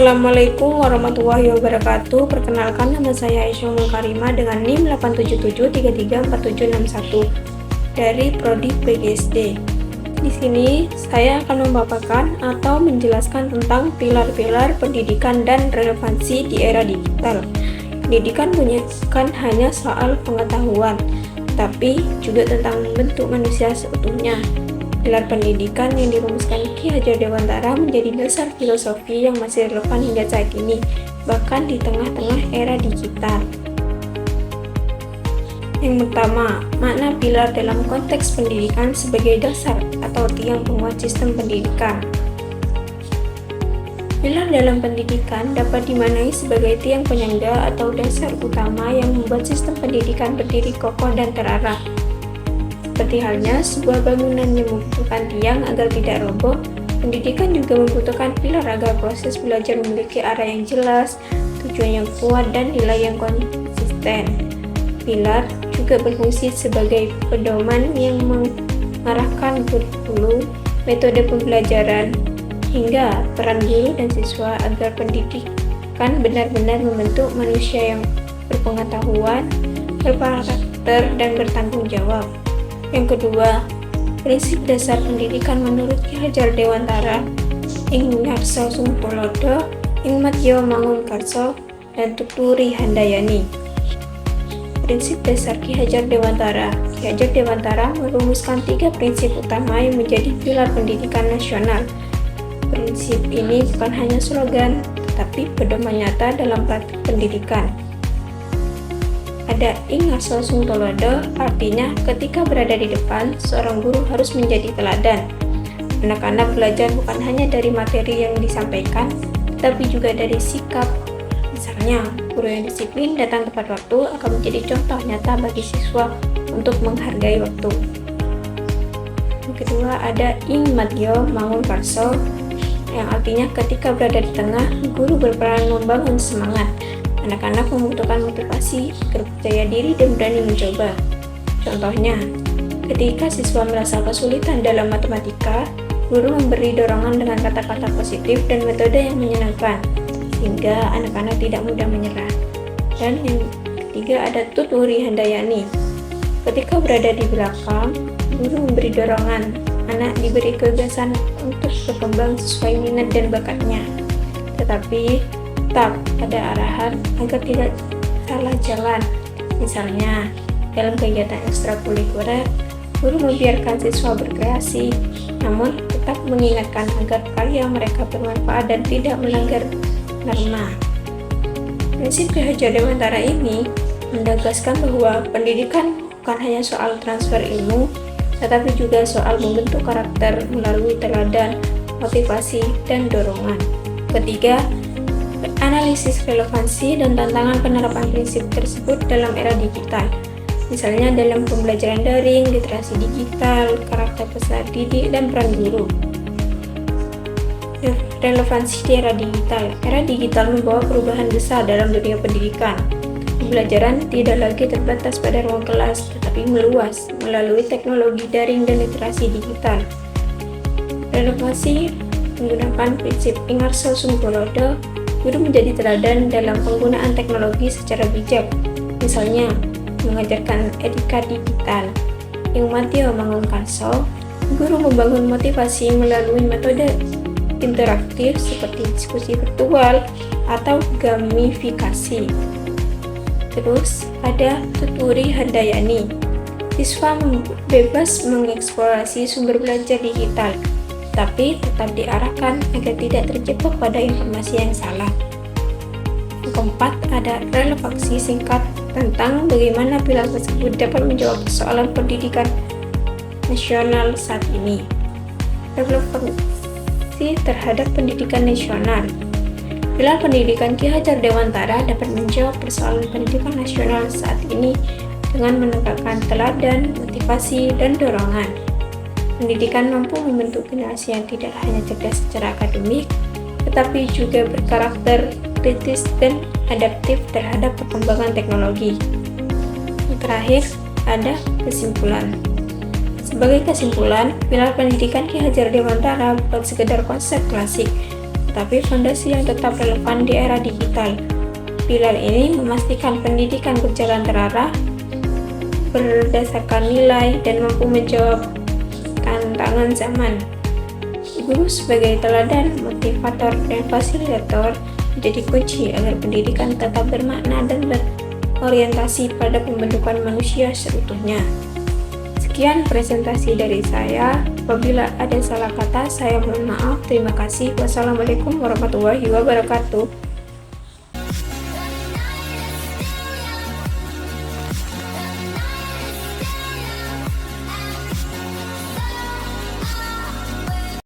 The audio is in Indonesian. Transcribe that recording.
Assalamualaikum warahmatullahi wabarakatuh. Perkenalkan, nama saya Aisyah Mulkarima dengan NIM 877334761 dari Prodi PGSD. Di sini saya akan memaparkan atau menjelaskan tentang pilar-pilar pendidikan dan relevansi di era digital. Pendidikan bukan hanya soal pengetahuan, tapi juga tentang membentuk manusia seutuhnya. Pilar pendidikan yang dirumuskan Ki Hajar Dewantara menjadi dasar filosofi yang masih relevan hingga saat ini, bahkan di tengah-tengah era digital. Yang pertama, makna pilar dalam konteks pendidikan sebagai dasar atau tiang penguat sistem pendidikan. Pilar dalam pendidikan dapat dimaknai sebagai tiang penyangga atau dasar utama yang membuat sistem pendidikan berdiri kokoh dan terarah. Seperti halnya sebuah bangunan yang membutuhkan tiang agar tidak roboh, pendidikan juga membutuhkan pilar agar proses belajar memiliki arah yang jelas, tujuan yang kuat, dan nilai yang konsisten. Pilar juga berfungsi sebagai pedoman yang mengarahkan kurikulum, metode pembelajaran, hingga peran guru dan siswa agar pendidikan benar-benar membentuk manusia yang berpengetahuan, berkarakter, dan bertanggung jawab. Yang kedua, prinsip dasar pendidikan menurut Ki Hajar Dewantara, ing ngarsa sumtulodo, ing madya mangunkarsa, dan tuturi handayani. Prinsip dasar Ki Hajar Dewantara. Ki Hajar Dewantara merumuskan 3 prinsip utama yang menjadi pilar pendidikan nasional. Prinsip ini bukan hanya slogan, tetapi pedoman nyata dalam praktik pendidikan. Ada ing ngarsa sumtulodo, artinya ketika berada di depan, seorang guru harus menjadi teladan. Anak-anak belajar bukan hanya dari materi yang disampaikan, tetapi juga dari sikap. Misalnya, guru yang disiplin datang tepat waktu akan menjadi contoh nyata bagi siswa untuk menghargai waktu. Yang kedua, ada ing madya mangunkarsa, yang artinya ketika berada di tengah, guru berperan membangun semangat. Anak-anak membutuhkan motivasi agar percaya diri dan berani mencoba. Contohnya, ketika siswa merasa kesulitan dalam matematika, guru memberi dorongan dengan kata-kata positif dan metode yang menyenangkan, sehingga anak-anak tidak mudah menyerah. Dan yang ketiga, ada tuturi handayani. Ketika berada di belakang, guru memberi dorongan, anak diberi kebebasan untuk berkembang sesuai minat dan bakatnya. Tetapi tetap ada arahan agar tidak salah jalan. Misalnya, dalam kegiatan ekstrakurikuler, guru membiarkan siswa berkreasi, namun tetap mengingatkan agar karya mereka bermanfaat dan tidak melanggar norma. Prinsip Ki Hajar Dewantara ini menegaskan bahwa pendidikan bukan hanya soal transfer ilmu, tetapi juga soal membentuk karakter melalui teladan, motivasi, dan dorongan. Ketiga, analisis relevansi dan tantangan penerapan prinsip tersebut dalam era digital. Misalnya dalam pembelajaran daring, literasi digital, karakter peserta didik, dan peran guru. Relevansi di era digital. Era digital membawa perubahan besar dalam dunia pendidikan. Pembelajaran tidak lagi terbatas pada ruang kelas, tetapi meluas melalui teknologi daring dan literasi digital. Relevansi menggunakan prinsip ing ngarsa sumtulodo, guru menjadi teladan dalam penggunaan teknologi secara bijak. Misalnya, mengajarkan etika digital. Ing madya mangunkarsa, guru membangun motivasi melalui metode interaktif seperti diskusi virtual atau gamifikasi. Terus, ada tuturi handayani. Siswa bebas mengeksplorasi sumber belajar digital, tapi tetap diarahkan agar tidak terjebak pada informasi yang salah. Yang keempat, ada relevansi singkat tentang bagaimana pilar tersebut dapat menjawab persoalan pendidikan nasional saat ini. Relevansi terhadap pendidikan nasional. Pilar pendidikan Ki Hajar Dewantara dapat menjawab persoalan pendidikan nasional saat ini dengan menegakkan teladan, motivasi, dan dorongan. Pendidikan mampu membentuk generasi yang tidak hanya cerdas secara akademik, tetapi juga berkarakter kritis dan adaptif terhadap perkembangan teknologi. Yang terakhir, ada kesimpulan. Sebagai kesimpulan, pilar pendidikan Ki Hajar Dewantara bukan sekedar konsep klasik, tetapi fondasi yang tetap relevan di era digital. Pilar ini memastikan pendidikan berjalan terarah, berdasarkan nilai, dan mampu menjawab tantangan zaman. Guru sebagai teladan, motivator, dan fasilitator menjadi kunci agar pendidikan tetap bermakna dan berorientasi pada pembentukan manusia seutuhnya. Sekian presentasi dari saya. Apabila ada salah kata, saya mohon maaf. Terima kasih. Wassalamualaikum warahmatullahi wabarakatuh.